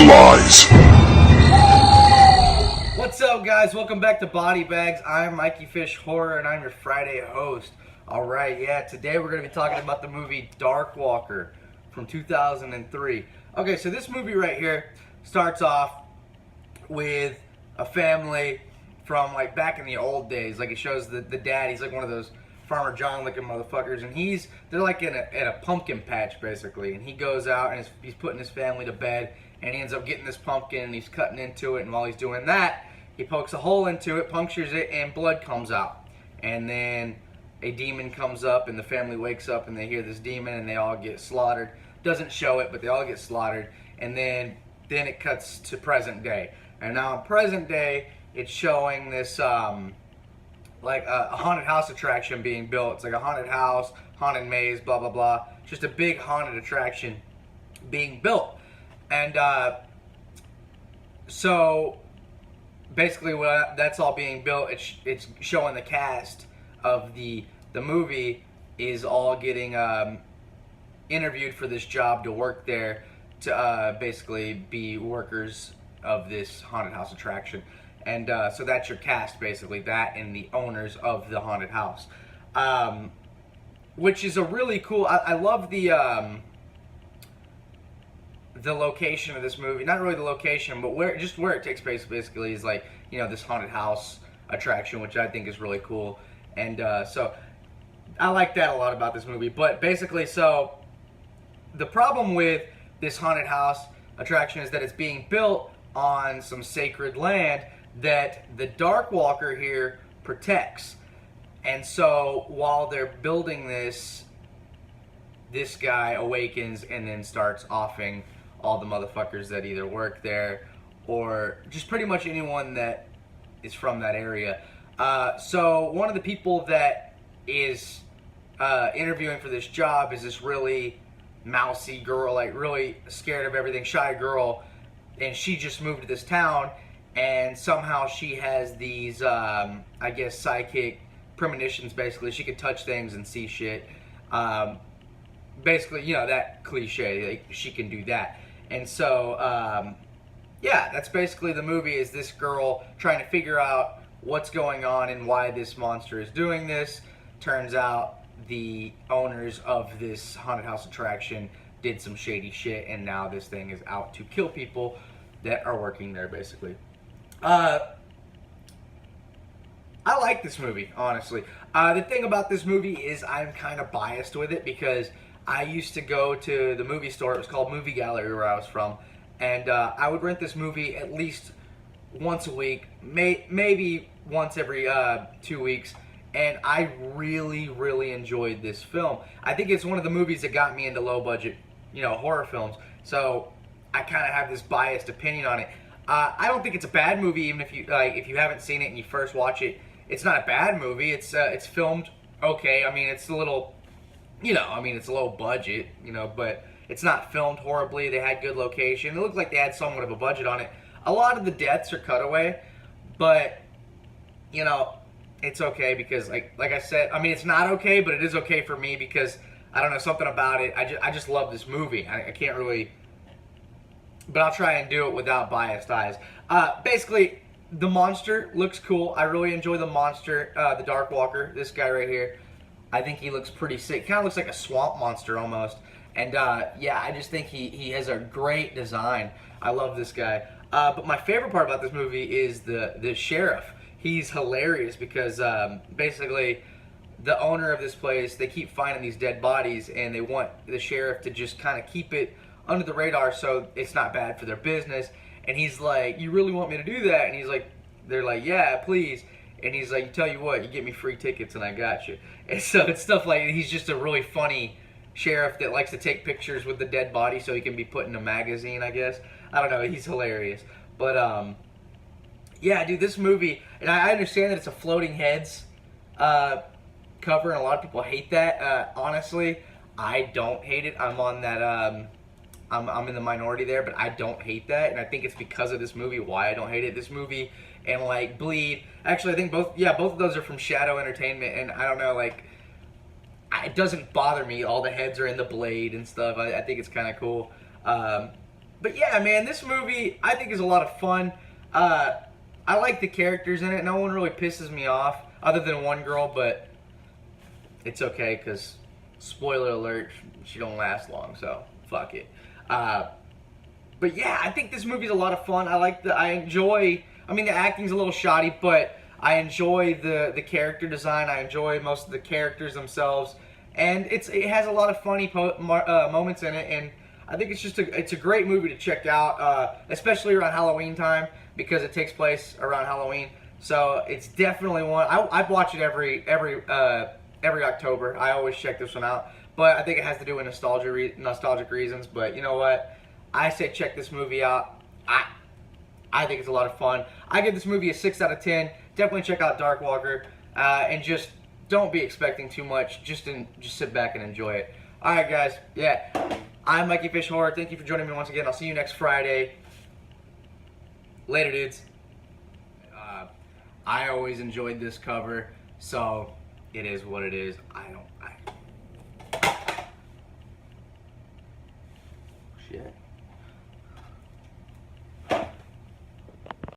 lies. What's up, guys? Welcome back to Body Bags. I'm MikeyFish Horror, and I'm your Friday host. Alright, yeah, today we're going to be talking about the movie Darkwalker from 2003. Okay, so this movie right here starts off with a family from, like, back in the old days. Like, it shows the dad, he's like one of those Farmer John-looking motherfuckers, and they're like in a pumpkin patch, basically, and he goes out and he's putting his family to bed, and he ends up getting this pumpkin, and he's cutting into it, and while he's doing that, he pokes a hole into it, punctures it, and blood comes out. And then a demon comes up, and the family wakes up, and they hear this demon, and they all get slaughtered. Doesn't show it, but they all get slaughtered. And then it cuts to present day. And now in present day, it's showing this, like a haunted house attraction being built. It's like a haunted house, haunted maze, blah, blah, blah. Just a big haunted attraction being built. And so basically that's all being built. It's showing the cast of the movie is all getting interviewed for this job to work there to basically be workers of this haunted house attraction. And so that's your cast, basically, that and the owners of the haunted house, which is a really cool. I love the location of this movie. Not really the location, but where it takes place, basically, is like, you know, this haunted house attraction, which I think is really cool. And so I like that a lot about this movie. But basically, so the problem with this haunted house attraction is that it's being built on some sacred land that the Darkwalker here protects. And so while they're building this guy awakens and then starts offing all the motherfuckers that either work there or just pretty much anyone that is from that area. So one of the people that is interviewing for this job is this really mousy girl, like really scared of everything, shy girl, and she just moved to this town. And somehow she has these, I guess, psychic premonitions, basically. She can touch things and see shit. Basically, you know, that cliche, like, she can do that. And so, yeah, that's basically the movie, is this girl trying to figure out what's going on and why this monster is doing this. Turns out the owners of this haunted house attraction did some shady shit, and now this thing is out to kill people that are working there, basically. I like this movie, honestly. The thing about this movie is I'm kind of biased with it because I used to go to the movie store. It was called Movie Gallery where I was from. And I would rent this movie at least once a week, maybe once every 2 weeks. And I really, really enjoyed this film. I think it's one of the movies that got me into low-budget, you know, horror films. So I kind of have this biased opinion on it. I don't think it's a bad movie, even if you haven't seen it and you first watch it. It's not a bad movie. It's filmed okay. I mean, it's a little, you know, I mean, it's a low budget, you know, but it's not filmed horribly. They had good location. It looked like they had somewhat of a budget on it. A lot of the deaths are cutaway, but, you know, it's okay because, like I said, I mean, it's not okay, but it is okay for me because, I don't know, something about it. I just love this movie. I can't really, but I'll try and do it without biased eyes. Basically, the monster looks cool. I really enjoy the monster, the Darkwalker, this guy right here. I think he looks pretty sick. Kind of looks like a swamp monster almost. And yeah, I just think he has a great design. I love this guy. But my favorite part about this movie is the sheriff. He's hilarious because basically the owner of this place, they keep finding these dead bodies, and they want the sheriff to just kind of keep it under the radar so it's not bad for their business. And he's like, you really want me to do that? And he's like, they're like, yeah, please. And he's like, tell you what, you get me free tickets and I got you. And so it's stuff like, he's just a really funny sheriff that likes to take pictures with the dead body so he can be put in a magazine, I guess. I don't know, he's hilarious. But yeah, dude, this movie, and I understand that it's a floating heads cover, and a lot of people hate that. Honestly, I don't hate it. I'm on that, I'm in the minority there, but I don't hate that, and I think it's because of this movie why I don't hate it. This movie and, like, Bleed, actually, I think both of those are from Shadow Entertainment, and I don't know, like, it doesn't bother me. All the heads are in the blade and stuff. I think it's kind of cool. But yeah, man, this movie I think is a lot of fun. I like the characters in it. No one really pisses me off, other than one girl, but it's okay because, spoiler alert, she don't last long, so fuck it. But yeah, I think this movie's a lot of fun. I enjoy. I mean, the acting's a little shoddy, but I enjoy the character design. I enjoy most of the characters themselves, and it has a lot of funny moments in it. And I think it's a great movie to check out, especially around Halloween time because it takes place around Halloween. So it's definitely one. I watch it every October. I always check this one out, but I think it has to do with nostalgic reasons. But you know what? I say check this movie out. I think it's a lot of fun. I give this movie a 6 out of 10. Definitely check out Darkwalker, and just don't be expecting too much. Just sit back and enjoy it. All right, guys. Yeah, I'm MikeyFish Horror. Thank you for joining me once again. I'll see you next Friday. Later, dudes. I always enjoyed this cover, so it is what it is. Shit.